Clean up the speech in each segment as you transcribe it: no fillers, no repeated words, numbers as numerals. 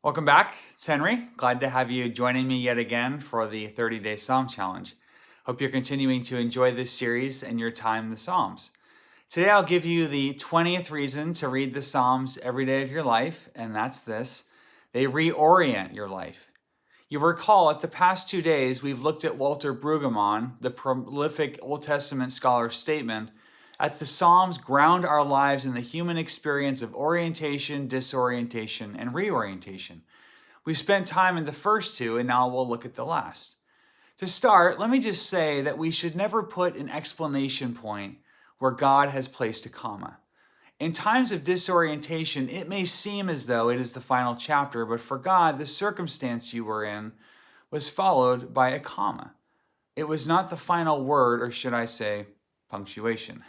Welcome back. It's Henry. Glad to have you joining me yet again for the 30-Day Psalm Challenge. Hope you're continuing to enjoy this series and your time in the Psalms. Today I'll give you the 20th reason to read the Psalms every day of your life, and that's this. They reorient your life. You recall at the past 2 days we've looked at Walter Brueggemann, the prolific Old Testament scholar's statement that the Psalms ground our lives in the human experience of orientation, disorientation, and reorientation. We've spent time in the first two, and now we'll look at the last. To start, let me just say that we should never put an exclamation point where God has placed a comma. In times of disorientation, it may seem as though it is the final chapter, but for God, the circumstance you were in was followed by a comma. It was not the final word, or should I say, punctuation.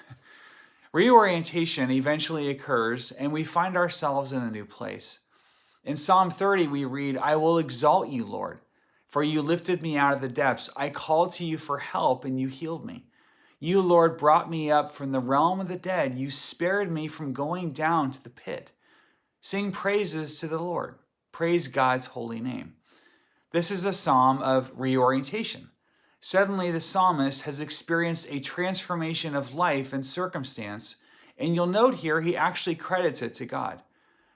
Reorientation eventually occurs, and we find ourselves in a new place. In Psalm 30, we read, "I will exalt you, Lord, for you lifted me out of the depths. I called to you for help, and you healed me. You, Lord, brought me up from the realm of the dead. You spared me from going down to the pit." Sing praises to the Lord. Praise God's holy name. This is a psalm of reorientation. Suddenly, the psalmist has experienced a transformation of life and circumstance, and you'll note here he actually credits it to God.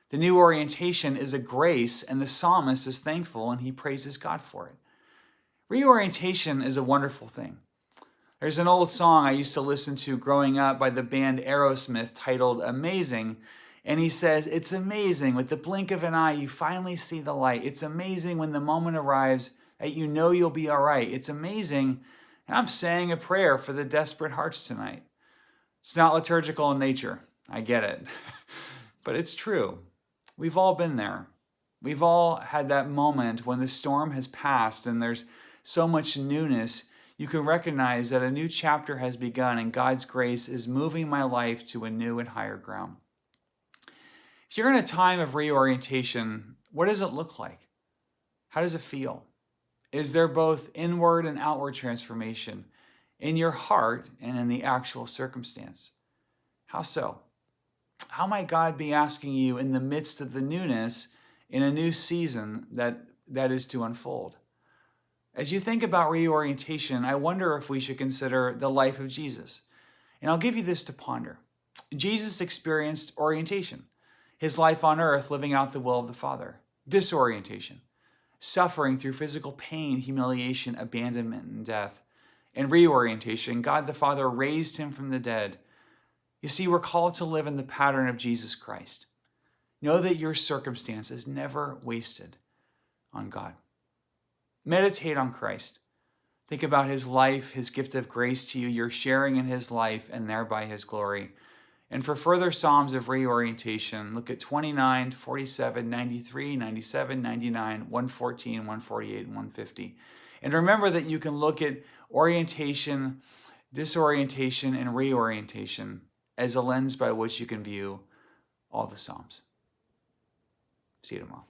The new orientation is a grace, and the psalmist is thankful, and he praises God for it. Reorientation is a wonderful thing. There's an old song I used to listen to growing up by the band Aerosmith titled Amazing, and he says, "It's amazing, with the blink of an eye, you finally see the light. It's amazing when the moment arrives that you know you'll be all right. It's amazing." And I'm saying a prayer for the desperate hearts tonight. It's not liturgical in nature. I get it. But it's true. We've all been there. We've all had that moment when the storm has passed and there's so much newness. You can recognize that a new chapter has begun and God's grace is moving my life to a new and higher ground. If you're in a time of reorientation, what does it look like? How does it feel? Is there both inward and outward transformation in your heart and in the actual circumstance? How so? How might God be asking you in the midst of the newness in a new season that is to unfold? As you think about reorientation, I wonder if we should consider the life of Jesus. And I'll give you this to ponder. Jesus experienced orientation, his life on earth living out the will of the Father. Disorientation, suffering through physical pain, humiliation, abandonment, and death. And reorientation, God the Father raised him from the dead. You see, we're called to live in the pattern of Jesus Christ. Know that your circumstance is never wasted on God. Meditate on Christ. Think about his life, his gift of grace to you, your sharing in his life, and thereby his glory. And for further Psalms of reorientation, look at 29, 47, 93, 97, 99, 114, 148, and 150. And remember that you can look at orientation, disorientation, and reorientation as a lens by which you can view all the Psalms. See you tomorrow.